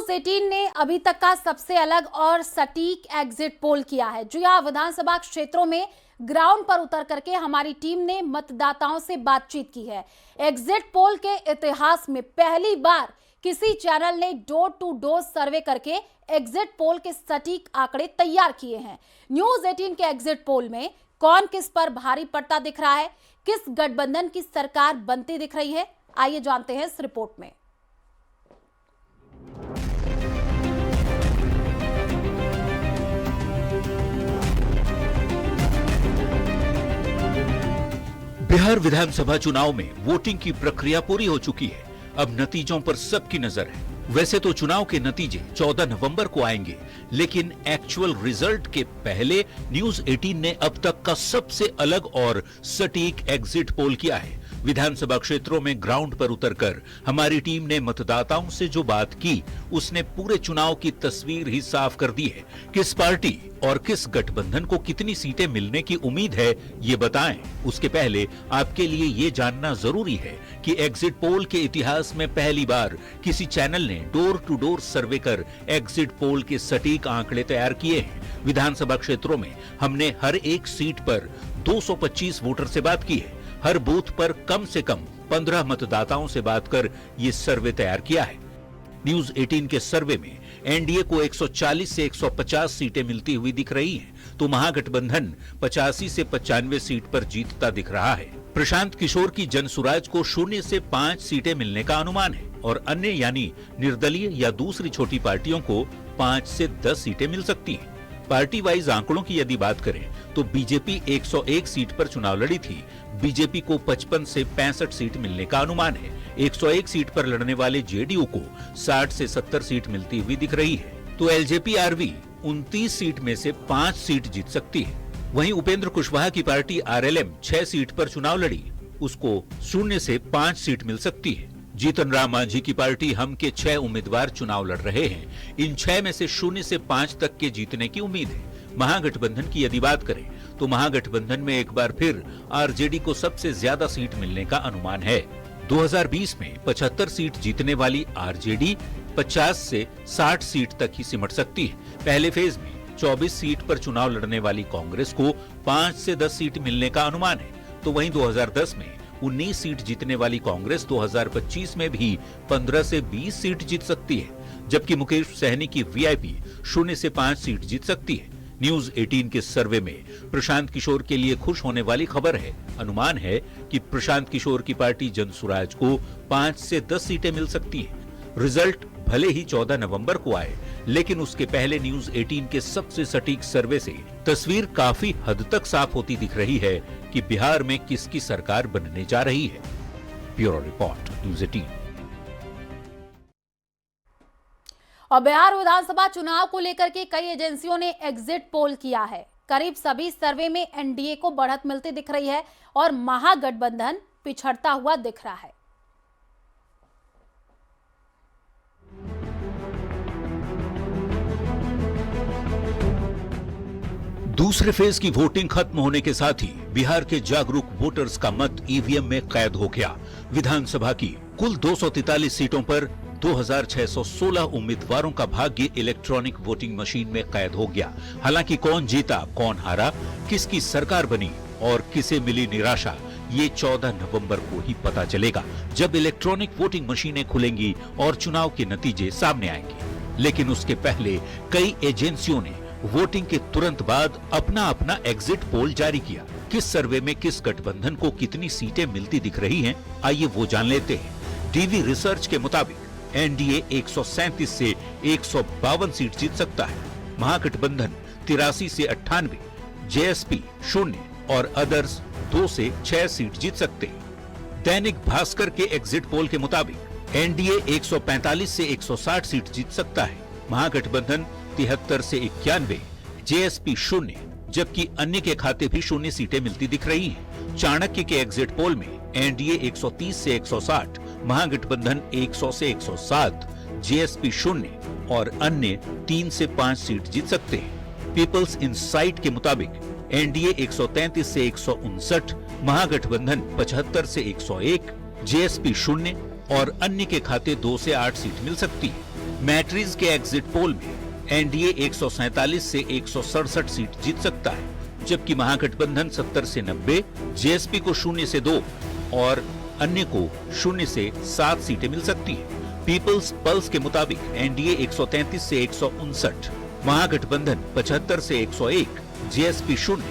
News 18 ने अभी तक का सबसे अलग और सटीक एग्जिट पोल किया है। जी हां, विधानसभा क्षेत्रों में ग्राउंड पर उतर करके हमारी टीम ने मतदाताओं से बातचीत की है। एग्जिट पोल के इतिहास में पहली बार किसी चैनल ने डोर टू डोर सर्वे करके एग्जिट पोल के सटीक आंकड़े तैयार किए हैं। न्यूज 18 के एग्जिट पोल में कौन किस पर भारी पड़ता दिख रहा है, किस गठबंधन की सरकार बनती दिख रही है, आइए जानते हैं इस रिपोर्ट में। बिहार विधानसभा चुनाव में वोटिंग की प्रक्रिया पूरी हो चुकी है। अब नतीजों पर सबकी नजर है। वैसे तो चुनाव के नतीजे 14 नवंबर को आएंगे, लेकिन एक्चुअल रिजल्ट के पहले न्यूज 18 ने अब तक का सबसे अलग और सटीक एग्जिट पोल किया है। विधानसभा क्षेत्रों में ग्राउंड पर उतरकर हमारी टीम ने मतदाताओं से जो बात की, उसने पूरे चुनाव की तस्वीर ही साफ कर दी है। किस पार्टी और किस गठबंधन को कितनी सीटें मिलने की उम्मीद है, ये बताएं। उसके पहले आपके लिए ये जानना जरूरी है कि एग्जिट पोल के इतिहास में पहली बार किसी चैनल ने डोर टू डोर सर्वे कर एग्जिट पोल के सटीक आंकड़े तैयार किए हैं। विधानसभा क्षेत्रों में हमने हर एक सीट पर 225 वोटर से बात की है। हर बूथ पर कम से कम 15 मतदाताओं से बात कर ये सर्वे तैयार किया है। न्यूज 18 के सर्वे में एनडीए को 140 से 150 सीटें मिलती हुई दिख रही हैं, तो महागठबंधन 85 से 95 सीट पर जीतता दिख रहा है। प्रशांत किशोर की जनसुराज को 0 से 5 सीटें मिलने का अनुमान है और अन्य यानी निर्दलीय या दूसरी छोटी पार्टियों को 5 से 10 सीटें मिल सकती हैं। पार्टी वाइज आंकड़ों की यदि बात करें तो बीजेपी 101 सीट पर चुनाव लड़ी थी। बीजेपी को 55 से 65 सीट मिलने का अनुमान है। 101 सीट पर लड़ने वाले जेडीयू को 60 से 70 सीट मिलती हुई दिख रही है। तो एलजेपी-आरवी 29 सीट में से 5 सीट जीत सकती है। वहीं उपेंद्र कुशवाहा की पार्टी आरएलएम 6 सीट पर चुनाव लड़ी, उसको 0 से 5 सीट मिल सकती है। जीतन राम मांझी की पार्टी हम के 6 उम्मीदवार चुनाव लड़ रहे हैं। इन 6 में से 0 से 5 तक के जीतने की उम्मीद है। महागठबंधन की यदि बात करें तो महागठबंधन में एक बार फिर आरजेडी को सबसे ज्यादा सीट मिलने का अनुमान है। 2020 में 75 सीट जीतने वाली आरजेडी 50 से 60 सीट तक ही सिमट सकती है। पहले फेज में 24 सीट पर चुनाव लड़ने वाली कांग्रेस को 5 से 10 सीट मिलने का अनुमान है। तो वहीं 2010 में 19 सीट जीतने वाली कांग्रेस 2025 में भी 15 से 20 सीट जीत सकती है, जबकि मुकेश सहनी की वीआईपी 0 से 5 सीट जीत सकती है। न्यूज 18 के सर्वे में प्रशांत किशोर के लिए खुश होने वाली खबर है। अनुमान है कि प्रशांत किशोर की पार्टी जनसुराज को 5 से 10 सीटें मिल सकती है। रिजल्ट भले ही 14 नवंबर को आए, लेकिन उसके पहले न्यूज 18 के सबसे सटीक सर्वे से तस्वीर काफी हद तक साफ होती दिख रही है कि बिहार में किसकी सरकार बनने जा रही है। Bureau report, news 18। और बिहार विधानसभा चुनाव को लेकर के कई एजेंसियों ने एग्जिट पोल किया है। करीब सभी सर्वे में एनडीए को बढ़त मिलती दिख रही है और महागठबंधन पिछड़ता हुआ दिख रहा है। दूसरे फेज की वोटिंग खत्म होने के साथ ही बिहार के जागरूक वोटर्स का मत ईवीएम में कैद हो गया। विधानसभा की कुल 243 सीटों पर 2616 उम्मीदवारों का भाग्य इलेक्ट्रॉनिक वोटिंग मशीन में कैद हो गया। हालांकि कौन जीता, कौन हारा, किसकी सरकार बनी और किसे मिली निराशा, ये 14 नवंबर को ही पता चलेगा, जब इलेक्ट्रॉनिक वोटिंग मशीनें खुलेंगी और चुनाव के नतीजे सामने आएंगे। लेकिन उसके पहले कई एजेंसियों ने वोटिंग के तुरंत बाद अपना अपना एग्जिट पोल जारी किया। किस सर्वे में किस गठबंधन को कितनी सीटें मिलती दिख रही हैं, आइए वो जान लेते हैं। डीवी रिसर्च के मुताबिक एनडीए 137 से 152 सीट जीत सकता है। महागठबंधन 83 से 98, जेएसपी 0 और अदर्स 2 से 6 सीट जीत सकते हैं। दैनिक भास्कर के एग्जिट पोल के मुताबिक एनडीए 145 से 160 सीट जीत सकता है। महागठबंधन 73 से 91, जेएसपी 0, जबकि अन्य के खाते भी 0 सीटें मिलती दिख रही हैं। चाणक्य के एग्जिट पोल में एनडीए 130 से 160, महागठबंधन 100 से 107, जेएसपी 0 और अन्य 3 से 5 सीट जीत सकते हैं। पीपल्स इनसाइट के मुताबिक एनडीए 133 से 159, महागठबंधन 75 से 101, जेएसपी 0 और अन्य के खाते 2 से 8 सीट मिल सकती है। मैट्रिज के एग्जिट पोल में एनडीए 147 से 167 सीट जीत सकता है, जबकि महागठबंधन 70 से 90, जेएसपी को 0 से 2 और अन्य को 0 से 7 सीटें मिल सकती है। पीपल्स पल्स के मुताबिक एनडीए 133 से 159, महागठबंधन 75 से 101, जेएसपी 0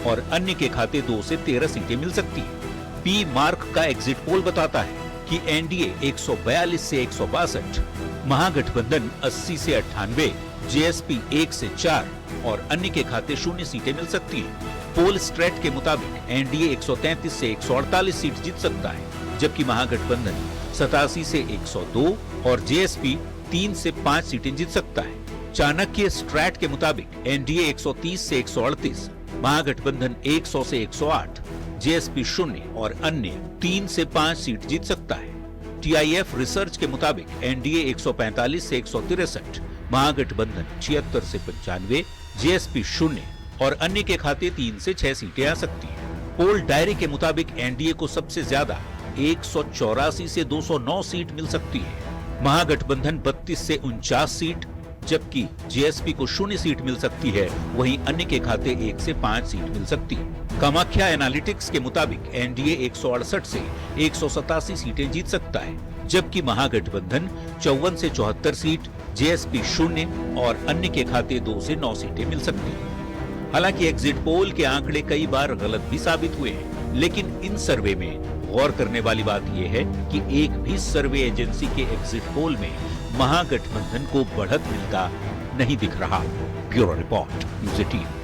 और अन्य के खाते 2 से 13 सीटें मिल सकती है। पी मार्क का एग्जिट पोल बताता है कि एनडीए 142 से 162, महागठबंधन 80 से 98, जेएसपी 1 से 4 और अन्य के खाते 0 सीटें मिल सकती है। पोल स्ट्रेट के मुताबिक एनडीए 133 से 148 सीट जीत सकता है, जबकि महागठबंधन 87 से 102 और जेएसपी 3 से 5 सीटें जीत सकता है। चाणक्य स्ट्रैट के मुताबिक एनडीए 130 से 138, महागठबंधन 100 से 108, जेएसपी 0 और अन्य 3 से 5 सीट जीत सकता है। टीआईएफ रिसर्च के मुताबिक एनडीए 145 से 163, महागठबंधन 76 से 95, जेएसपी 0 और अन्य के खाते 3 से 6 सीटें आ सकती हैं। पोल डायरी के मुताबिक एनडीए को सबसे ज्यादा 184 से 209 सीट मिल सकती है, महागठबंधन 32 से 49 सीट, जबकि जेएसपी को 0 सीट मिल सकती है, वहीं अन्य के खाते 1 से 5 सीट मिल सकती है। कामाख्या एनालिटिक्स के मुताबिक एनडीए 168 से 187 सीटें जीत सकता है, जबकि महागठबंधन 54 से 74 सीट, जेएसपी 0 और अन्य के खाते 2 से 9 सीटें मिल सकती है। हालांकि एग्जिट पोल के आंकड़े कई बार गलत भी साबित हुए हैं, लेकिन इन सर्वे में गौर करने वाली बात यह है कि एक भी सर्वे एजेंसी के एग्जिट पोल में महागठबंधन को बढ़त मिलता नहीं दिख रहा। Bureau report, news 18।